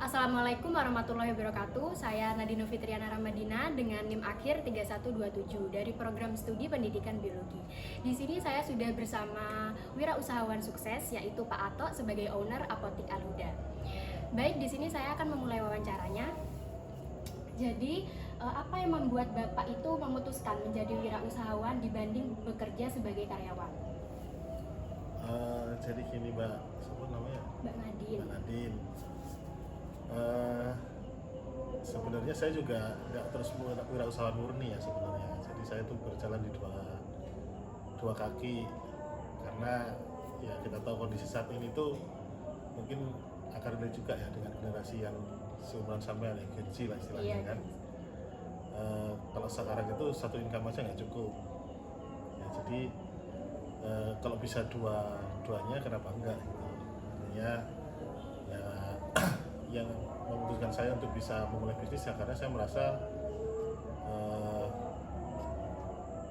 Assalamualaikum warahmatullahi wabarakatuh. Saya Nadine Fitriana Ramadina dengan NIM akhir 3127 dari program studi pendidikan biologi. Di sini saya sudah bersama wirausahawan sukses yaitu Pak Ato sebagai owner Apotik Al-Huda. Baik, di sini saya akan memulai wawancaranya. Jadi, apa yang membuat Bapak itu memutuskan menjadi wirausahawan dibanding bekerja sebagai karyawan? Jadi gini Mbak, siapa namanya? Mbak Nadine. Mbak Nadine. Sebenarnya saya juga nggak terus wirausahawan murni ya sebenarnya. Jadi saya tuh berjalan di dua kaki karena ya kita tahu kondisi saat ini tuh mungkin akan relate juga ya dengan generasi yang seumuran sampean ya, Gen Z lah istilahnya Iya, kan. Kalau sekarang itu satu income aja nggak cukup. Ya, jadi kalau bisa duanya kenapa enggak gitu. Artinya ya yang memutuskan saya untuk bisa memulai bisnis ya karena saya merasa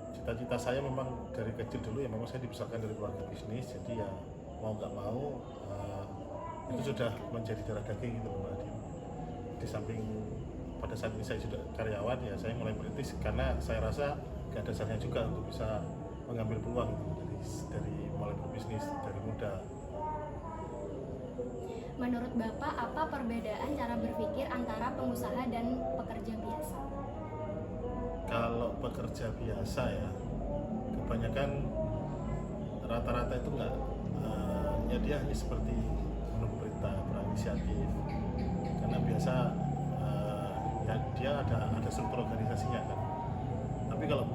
cita-cita saya memang dari kecil dulu ya memang saya dibesarkan dari keluarga bisnis, jadi ya mau nggak mau itu sudah menjadi darah daging gitu Mbak Adin. Di samping pada saat ini saya sudah karyawan ya saya mulai merintis karena saya rasa gak ada dasarnya juga untuk bisa mengambil peluang gitu, dari mulai berbisnis dari muda. Menurut Bapak, apa perbedaan cara berpikir antara pengusaha dan pekerja biasa? Kalau pekerja biasa ya, kebanyakan rata-rata itu nggak, ya dia hanya seperti menunggu perintah, berinisiatif. Karena biasa ya dia ada struktur organisasinya kan. Tapi kalau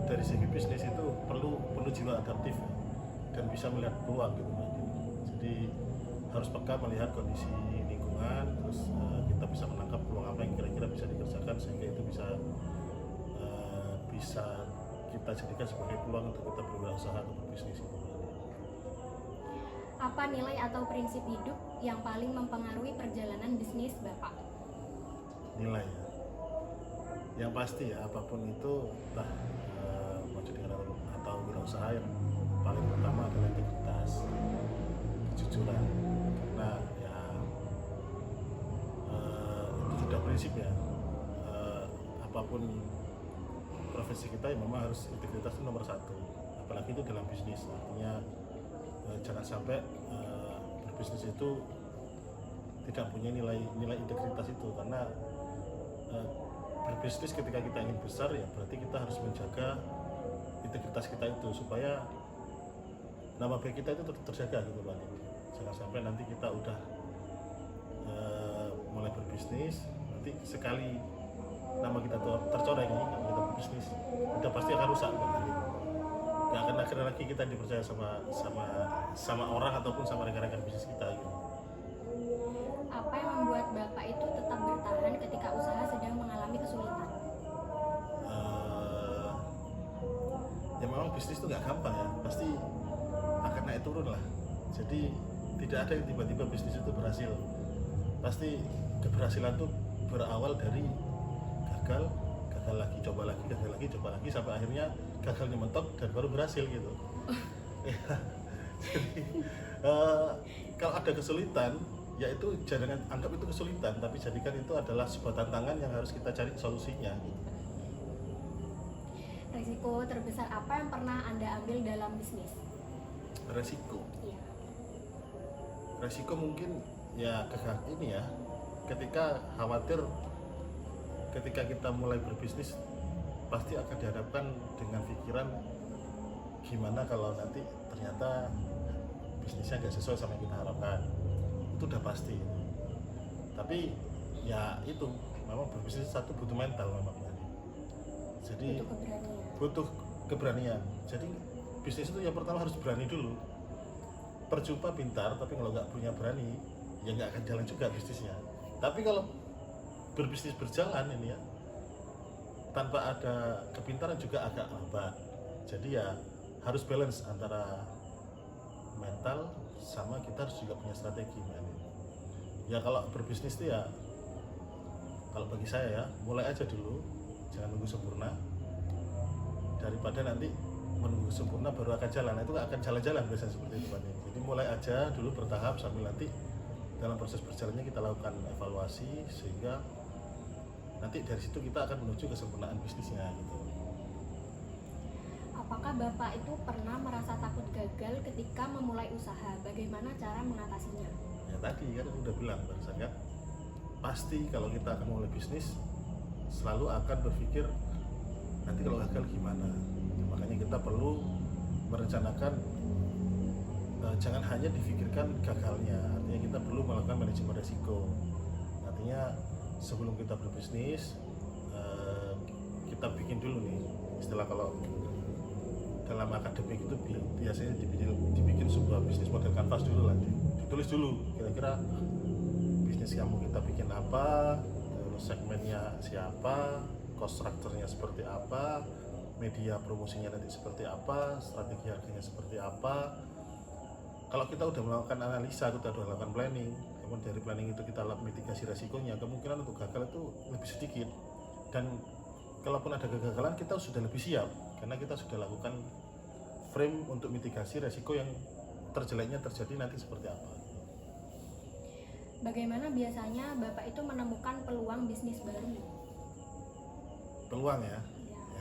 dari segi bisnis itu perlu jiwa adaptif ya, dan bisa melihat peluang gitu Mbak. Jadi harus peka melihat kondisi lingkungan, terus kita bisa menangkap peluang apa yang kira-kira bisa dikerjakan sehingga itu bisa kita jadikan sebagai peluang untuk kita berwirausaha atau berbisnis itu. Apa nilai atau prinsip hidup yang paling mempengaruhi perjalanan bisnis Bapak? Nilai ya. Yang pasti ya apapun itu entah mau jadi atau wirausaha yang paling pertama adalah integritas, kejujuran. Karena ya itu sudah prinsip ya, apapun profesi kita ya memang harus integritas itu nomor satu, apalagi itu dalam bisnis. Artinya jangan sampai berbisnis itu tidak punya nilai integritas itu, karena berbisnis ketika kita ingin besar ya berarti kita harus menjaga integritas kita itu supaya nama baik kita itu tetap terjaga gitu Pak. Jangan sampai nanti kita udah mulai berbisnis nanti sekali nama kita tercoreng nih, nama kita berbisnis udah pasti akan rusak Pak. Gak akan akhirnya lagi kita dipercaya sama orang ataupun sama rekan-rekan bisnis kita gitu. Apa yang membuat Bapak itu tetap bertahan ketika usaha sedang mengalami kesulitan? Ya memang bisnis itu nggak gampang ya, pasti akan naik turun lah. Jadi tidak ada yang tiba-tiba bisnis itu berhasil. Pasti keberhasilan itu berawal dari gagal lagi, coba lagi, coba lagi sampai akhirnya gagalnya mentok dan baru berhasil gitu. Jadi kalau ada kesulitan, yaitu jangan anggap itu kesulitan, tapi jadikan itu adalah sebuah tantangan yang harus kita cari solusinya. Risiko terbesar apa yang pernah Anda ambil dalam bisnis? Resiko. Iya. Resiko mungkin ya ini ya, ketika khawatir ketika kita mulai berbisnis pasti akan dihadapkan dengan pikiran gimana kalau nanti ternyata bisnisnya nggak sesuai sama yang kita harapkan. Itu udah pasti. Tapi ya itu memang berbisnis satu butuh mental memang. Jadi butuh keberanian. Jadi bisnis itu yang pertama harus berani dulu. Percuma pintar tapi kalau nggak punya berani ya nggak akan jalan juga bisnisnya. Tapi kalau berbisnis berjalan ini ya tanpa ada kepintaran juga agak lambat. Jadi ya harus balance antara mental sama kita harus juga punya strategi. Ya kalau berbisnis itu ya kalau bagi saya ya mulai aja dulu, jangan nunggu sempurna, daripada nanti menunggu sempurna baru akan jalan. Itu akan jalan-jalan biasanya seperti itu Pak. Jadi mulai aja dulu bertahap sambil nanti dalam proses berjalannya kita lakukan evaluasi sehingga nanti dari situ kita akan menuju kesempurnaan bisnisnya gitu. Apakah Bapak itu pernah merasa takut gagal ketika memulai usaha? Bagaimana cara mengatasinya? Ya tadi kan aku udah bilang barusan kan, pasti kalau kita akan mulai bisnis selalu akan berpikir nanti kalau gagal gimana. Makanya kita perlu merencanakan, jangan hanya difikirkan gagalnya, artinya kita perlu melakukan manajemen resiko. Artinya sebelum kita berbisnis, kita bikin dulu nih, istilah kalau dalam akademik itu biasanya dibikin sebuah bisnis model canvas dulu lah, ditulis dulu kira-kira bisnis kamu kita bikin apa, terus segmennya siapa, cost structure-nya seperti apa, media promosinya nanti seperti apa, strategi harganya seperti apa. Kalau kita udah melakukan analisa, kita udah melakukan planning, kemudian dari planning itu kita mitigasi resikonya, kemungkinan untuk gagal itu lebih sedikit. Dan kalaupun ada kegagalan kita sudah lebih siap karena kita sudah lakukan frame untuk mitigasi resiko yang terjeleknya terjadi nanti seperti apa. Bagaimana biasanya Bapak itu menemukan peluang bisnis baru? Peluang ya? Ya.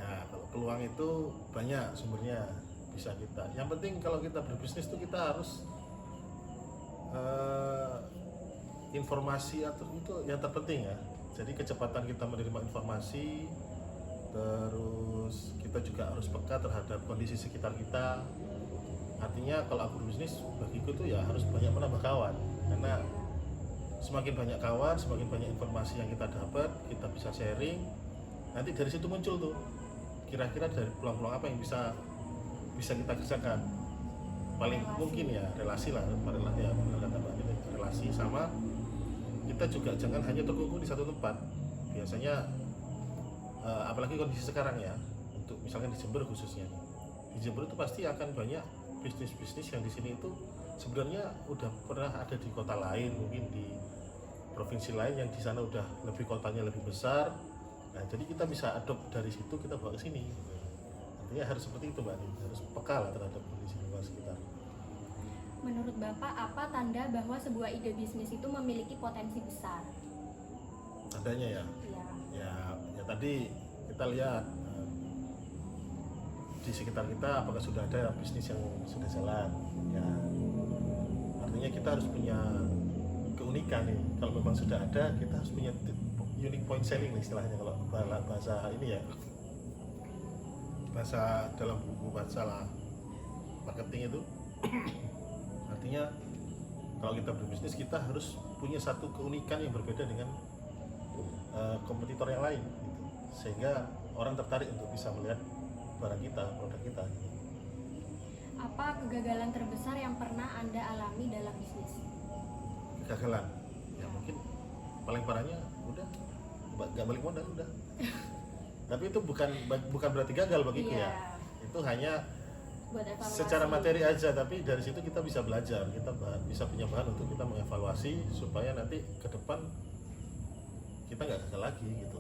Ya, kalau peluang itu banyak sumbernya bisa kita. Yang penting kalau kita berbisnis itu kita harus informasi atau itu yang terpenting ya. Jadi kecepatan kita menerima informasi, terus kita juga harus peka terhadap kondisi sekitar kita. Artinya kalau aku berbisnis bagiku tuh ya harus banyak menambah kawan, karena semakin banyak kawan, semakin banyak informasi yang kita dapat, kita bisa sharing. Nanti dari situ muncul tuh kira-kira dari peluang-peluang apa yang bisa kita kerjakan. Paling Relasi. mungkin ya relasi lah, ya benar kata Mbak Nini, relasi. Sama kita juga jangan hanya terkungkung di satu tempat. Biasanya apalagi kondisi sekarang ya, untuk misalnya di Jember khususnya, di Jember itu pasti akan banyak bisnis-bisnis yang di sini itu sebenarnya udah pernah ada di kota lain, mungkin di provinsi lain yang di sana udah lebih kotanya lebih besar. Nah, jadi kita bisa adopt dari situ, kita bawa ke sini. Artinya harus seperti itu Mbak Nini, harus peka lah terhadap kondisi lingkungan sekitar. Menurut Bapak, apa tanda bahwa sebuah ide bisnis itu memiliki potensi besar? Tandanya ya, Ya. ya tadi kita lihat di sekitar kita apakah sudah ada bisnis yang sudah jalan. Ya, artinya kita harus punya keunikan nih. Kalau memang sudah ada, kita harus punya unique point selling istilahnya kalau bahasa ini ya, bahasa dalam buku masalah marketing itu. Artinya kalau kita berbisnis kita harus punya satu keunikan yang berbeda dengan kompetitor yang lain gitu. Sehingga orang tertarik untuk bisa melihat barang kita, produk kita gitu. Apa kegagalan terbesar yang pernah Anda alami dalam bisnis? Kegagalan ya mungkin paling parahnya udah nggak balik modal udah. Tapi itu bukan berarti gagal bagiku Iya. ya, itu hanya Buat evaluasi. secara materi aja, tapi dari situ kita bisa belajar, kita bisa punya bahan untuk kita mengevaluasi supaya nanti ke depan kita nggak gagal lagi gitu.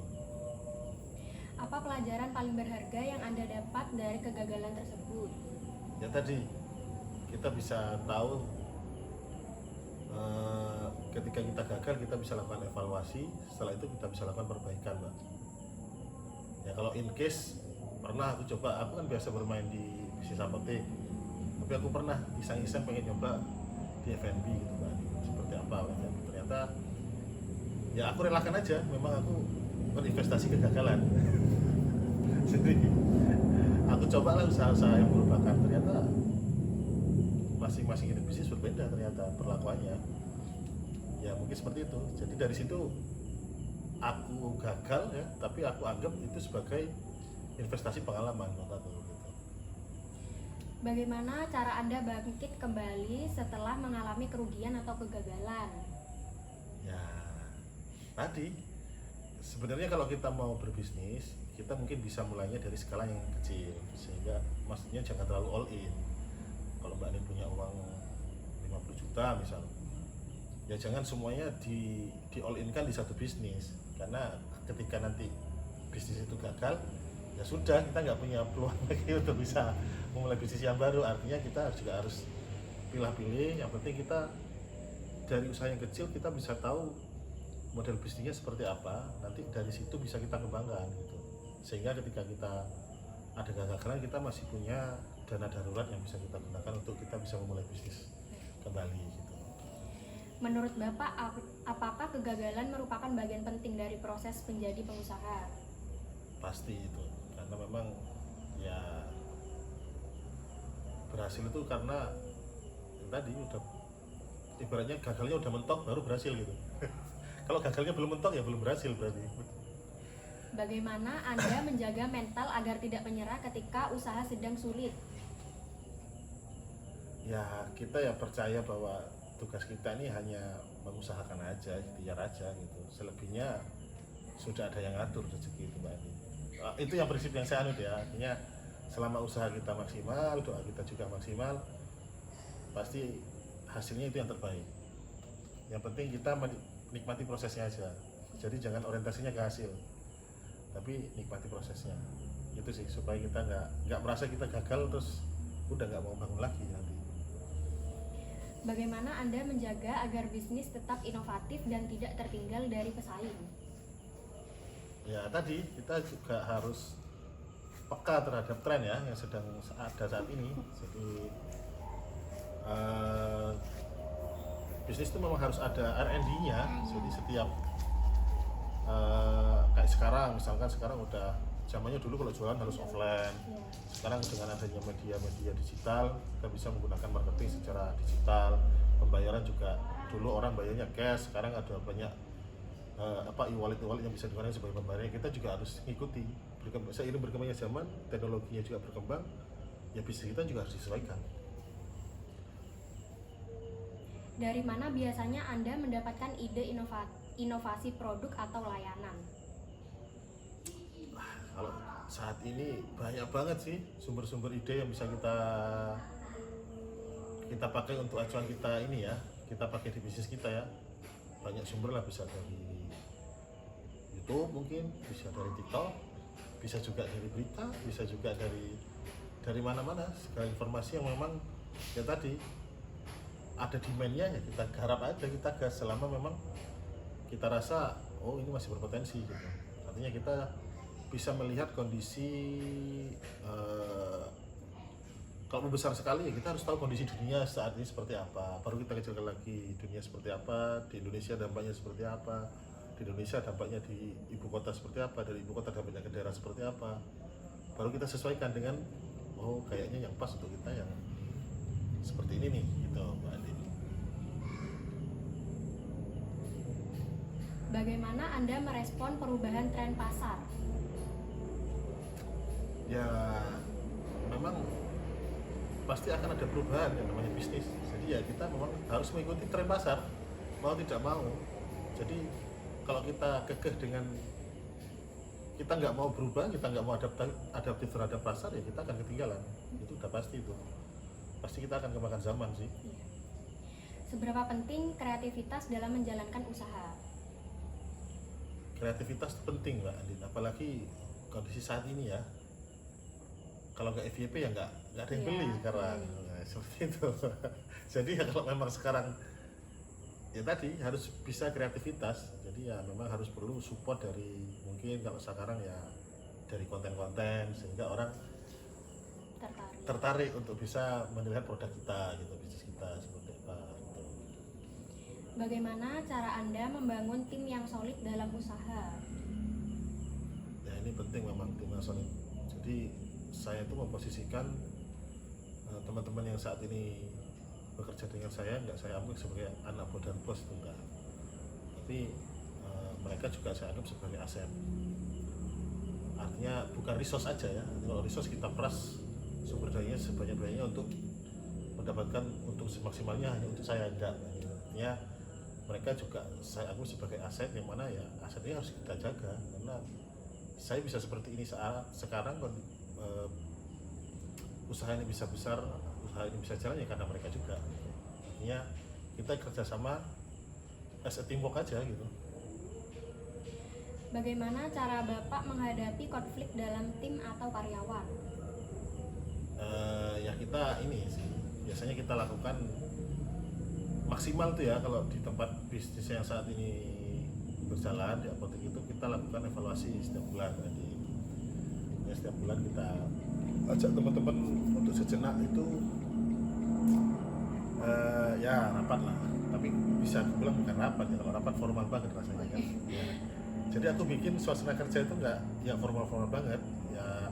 Apa pelajaran paling berharga yang Anda dapat dari kegagalan tersebut? Ya tadi kita bisa tahu ketika kita gagal kita bisa lakukan evaluasi, setelah itu kita bisa lakukan perbaikan Mbak. Ya kalau in case pernah aku coba, aku kan biasa bermain di bisnis apotek, tapi aku pernah iseng-iseng pengen coba di F&B gitu Mbak, seperti apa F&B. Ternyata ya aku relakan aja, memang aku berinvestasi kegagalan. Jadi aku cobalah usaha-usaha yang merupakan, ternyata masing-masing unit bisnis berbeda ternyata perlakuannya. Ya mungkin seperti itu. Jadi dari situ aku gagal ya, tapi aku anggap itu sebagai investasi pengalaman menurut aku gitu. Bagaimana cara Anda bangkit kembali setelah mengalami kerugian atau kegagalan? Ya tadi sebenarnya kalau kita mau berbisnis kita mungkin bisa mulainya dari skala yang kecil, sehingga maksudnya jangan terlalu all in. Kalau Mbak Nin punya uang 50 juta misal, ya jangan semuanya di all in kan di satu bisnis, karena ketika nanti bisnis itu gagal ya sudah, kita nggak punya peluang lagi untuk bisa memulai bisnis yang baru. Artinya kita juga harus pilih-pilih, yang penting kita dari usaha yang kecil kita bisa tahu model bisnisnya seperti apa, nanti dari situ bisa kita kembangkan gitu. Sehingga ketika kita ada kegagalan, kita masih punya dana darurat yang bisa kita gunakan untuk kita bisa memulai bisnis kembali gitu. Menurut Bapak, apakah kegagalan merupakan bagian penting dari proses menjadi pengusaha? Pasti itu, karena memang ya berhasil itu karena tadi udah ibaratnya gagalnya udah mentok baru berhasil gitu. Kalau gagalnya belum mentok ya belum berhasil berarti. Bagaimana Anda menjaga mental agar tidak menyerah ketika usaha sedang sulit? Ya kita ya percaya bahwa tugas kita ini hanya mengusahakan aja, ikhtiar aja gitu. Selebihnya sudah ada yang ngatur rezeki itu Mbak Andi. Itu yang prinsip yang saya anut ya. Artinya selama usaha kita maksimal, doa kita juga maksimal, pasti hasilnya itu yang terbaik. Yang penting kita menikmati prosesnya aja. Jadi jangan orientasinya ke hasil, tapi nikmati prosesnya. Itu sih supaya kita nggak merasa kita gagal terus udah nggak mau bangun lagi nanti. Bagaimana Anda menjaga agar bisnis tetap inovatif dan tidak tertinggal dari pesaing? Ya tadi kita juga harus peka terhadap tren ya yang sedang ada saat ini. Jadi bisnis itu memang harus ada R&D-nya. Jadi setiap kayak sekarang, misalkan sekarang udah zamannya dulu kalau jualan harus offline. Sekarang dengan adanya media-media digital, kita bisa menggunakan marketing secara digital. Pembayaran juga dulu orang bayarnya cash, sekarang ada banyak e-wallet yang bisa digunakan sebagai pembayaran. Kita juga harus mengikuti. Seiring berkembangnya zaman, teknologinya juga berkembang, ya bisnis kita juga harus disesuaikan. Dari mana biasanya Anda mendapatkan ide inovasi produk atau layanan? Kalau saat ini banyak banget sih sumber-sumber ide yang bisa kita pakai untuk acuan kita ini ya, kita pakai di bisnis kita ya. Banyak sumber lah, bisa dari YouTube mungkin, bisa dari TikTok, bisa juga dari berita, bisa juga dari mana-mana. Segala informasi yang memang ya tadi ada demand-nya ya kita garap aja, kita gas selama memang kita rasa oh ini masih berpotensi gitu. Artinya kita bisa melihat kondisi kalau besar sekali ya kita harus tahu kondisi dunia saat ini seperti apa, baru kita kecilkan lagi dunia seperti apa, di Indonesia dampaknya seperti apa, di Indonesia dampaknya di ibu kota seperti apa, dari ibu kota dampaknya ke daerah seperti apa, baru kita sesuaikan dengan oh kayaknya yang pas untuk kita yang seperti ini nih gitu Mbak Andi. Bagaimana Anda merespon perubahan tren pasar? Ya memang pasti akan ada perubahan yang namanya bisnis. Jadi ya kita memang harus mengikuti tren pasar, mau tidak mau. Jadi kalau kita kekeh dengan kita nggak mau berubah, kita nggak mau adaptif terhadap pasar, ya kita akan ketinggalan. Itu udah pasti itu. Pasti kita akan kemakan zaman sih. Seberapa penting kreativitas dalam menjalankan usaha? Kreativitas itu penting Mbak Andin, apalagi kondisi saat ini ya. Kalau nggak FYP ya nggak ada yang beli sekarang. Nah, seperti itu. Jadi ya kalau memang sekarang ya tadi harus bisa kreativitas. Jadi ya memang harus perlu support dari mungkin kalau sekarang ya dari konten-konten sehingga orang tertarik untuk bisa melihat produk kita gitu, bisnis kita seperti apa gitu. Bagaimana cara Anda membangun tim yang solid dalam usaha? Ya ini penting memang tim yang solid. Jadi saya itu memposisikan teman-teman yang saat ini bekerja dengan saya, nggak saya ambil sebagai anak buah dan bos, itu enggak. Tapi mereka juga saya anggap sebagai aset. Artinya bukan resource aja ya. Kalau resource kita peras sumber dayanya sebanyak-banyaknya untuk mendapatkan untuk semaksimalnya hanya untuk saya, enggak. Artinya mereka juga saya anggap sebagai aset yang mana ya aset ini harus kita jaga, karena saya bisa seperti ini sekarang usaha ini bisa besar, usaha ini bisa jalan ya karena mereka juga. Artinya kita kerjasama as a teamwork aja gitu. Bagaimana cara Bapak menghadapi konflik dalam tim atau karyawan? Ya kita ini sih biasanya kita lakukan maksimal tuh ya kalau di tempat bisnis yang saat ini berjalan di apotek itu kita lakukan evaluasi setiap bulan. Jadi ya, setiap bulan kita ajak teman-teman untuk sejenak itu ya rapat lah, tapi bisa dibilang bukan rapat ya, kalau rapat formal banget rasanya kan ya. Jadi aku bikin suasana kerja itu nggak yang formal-formal banget ya,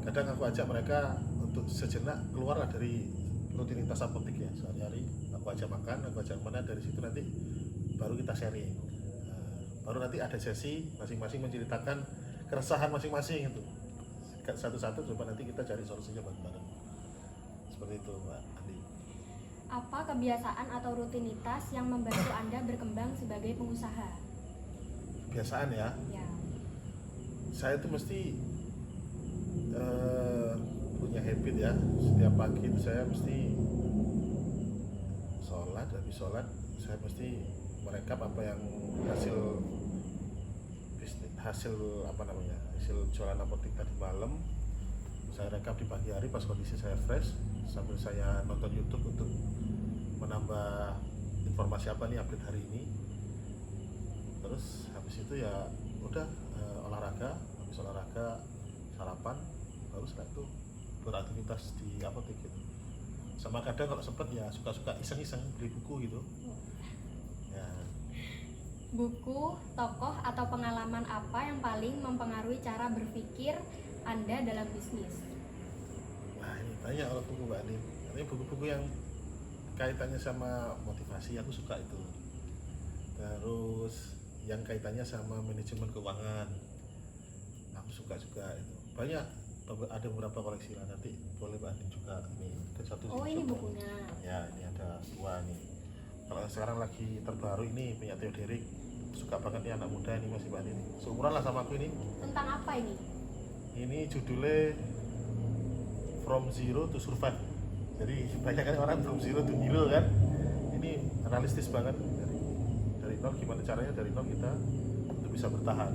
kadang aku ajak mereka untuk sejenak keluar dari rutinitas apotek ya sehari-hari. Aku ajak makan, aku ajak mana, dari situ nanti baru kita sharing. Baru nanti ada sesi masing-masing menceritakan keresahan masing-masing itu satu-satu, coba nanti kita cari solusinya bareng-bareng. Seperti itu Mbak Andi. Apa kebiasaan atau rutinitas yang membantu Anda berkembang sebagai pengusaha? Kebiasaan ya, Ya. saya tuh mesti punya habit ya, setiap pagi itu saya mesti sholat, habis sholat saya mesti merekap apa yang hasil apa namanya, hasil jualan apotek tadi malam saya rekap di pagi hari pas kondisi saya fresh, sambil saya nonton YouTube untuk menambah informasi apa nih update hari ini. Terus habis itu ya udah olahraga, habis olahraga sarapan, baru setelah itu beraktivitas di apotek gitu. Sama kadang kalau sempet ya suka-suka iseng-iseng beli buku gitu ya. Buku, tokoh, atau pengalaman apa yang paling mempengaruhi cara berpikir Anda dalam bisnis? Nah ini banyak kalau buku Mbak Anin, ini buku-buku yang kaitannya sama motivasi aku suka itu. Terus yang kaitannya sama manajemen keuangan aku suka juga itu. Banyak, ada beberapa koleksi lah, nanti boleh Mbak Anin juga. Ini ada satu. Oh ini bukunya. Ya ini ada dua nih. Kalau sekarang lagi terbaru ini punya Theo Derek, suka banget nih anak muda ini, masih Mbak Anin, seumuran lah sama aku ini. Tentang apa ini? Ini judulnya From Zero to Survive. Jadi banyak kan orang from zero to hero kan. Ini realistis banget, dari nol, gimana caranya dari nol kita untuk bisa bertahan.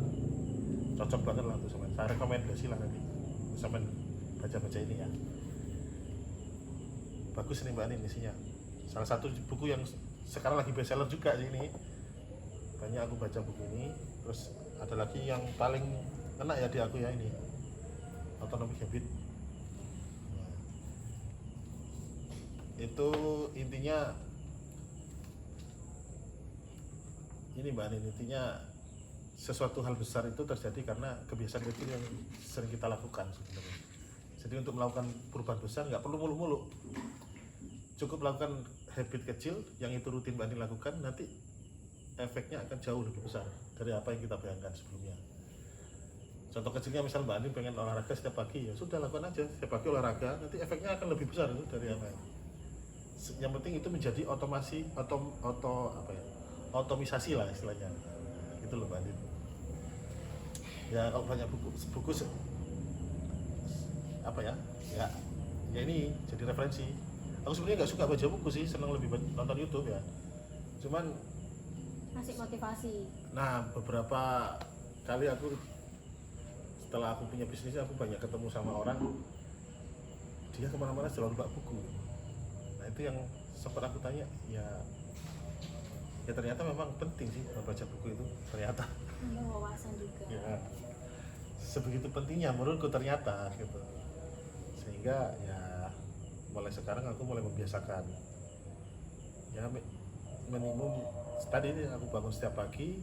Cocok banget lah untuk sampean. Saya rekomendasi lah nanti sampean baca-baca ini ya. Bagus nih Mbak Anin isinya. Salah satu buku yang sekarang lagi bestseller juga sih ini. Banyak aku baca buku ini. Terus ada lagi yang paling enak ya di aku ya ini, Atomic Habit. Itu intinya ini Mbak Anin, intinya sesuatu hal besar itu terjadi karena kebiasaan kecil yang sering kita lakukan sebenarnya. Jadi untuk melakukan perubahan besar nggak perlu mulu-mulu, cukup melakukan habit kecil yang itu rutin Mbak Anin lakukan, nanti efeknya akan jauh lebih besar dari apa yang kita bayangkan sebelumnya. Contoh kecilnya misal Mbak Anin pengen olahraga setiap pagi, ya sudah lakukan aja setiap pagi olahraga, nanti efeknya akan lebih besar itu dari apa ya. Yang penting itu menjadi otomisasi lah istilahnya. Gitu loh Mbak Anin. Ya kalau banyak buku apa ya, ya ini jadi referensi. Aku sebenarnya nggak suka baca buku sih, senang lebih nonton YouTube ya. Cuman Ngasih motivasi. nah beberapa kali aku setelah aku punya bisnis, aku banyak ketemu sama orang, dia kemana-mana selalu bawa buku. Nah itu yang sempat aku tanya, ya ternyata memang penting sih membaca buku itu ternyata. Nambah wawasan juga. Ya sebegitu pentingnya menurutku ternyata gitu. Sehingga ya mulai sekarang aku mulai membiasakan. Ya minimum tadi ini aku bangun setiap pagi,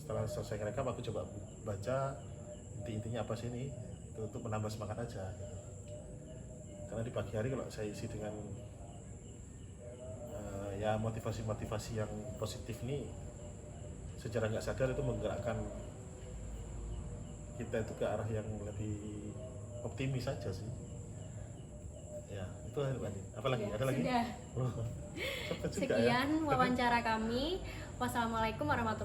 setelah selesai ngerekam aku coba baca intinya apa sih ini, itu untuk menambah semangat aja gitu. Karena di pagi hari kalau saya isi dengan ya motivasi-motivasi yang positif nih, secara nggak sadar itu menggerakkan kita itu ke arah yang lebih optimis saja sih. Ya itu apa lagi Ya, ada lagi sudah. Cepet juga ya. Sekian wawancara kami. Wassalamualaikum warahmatullahi wabarakatuh.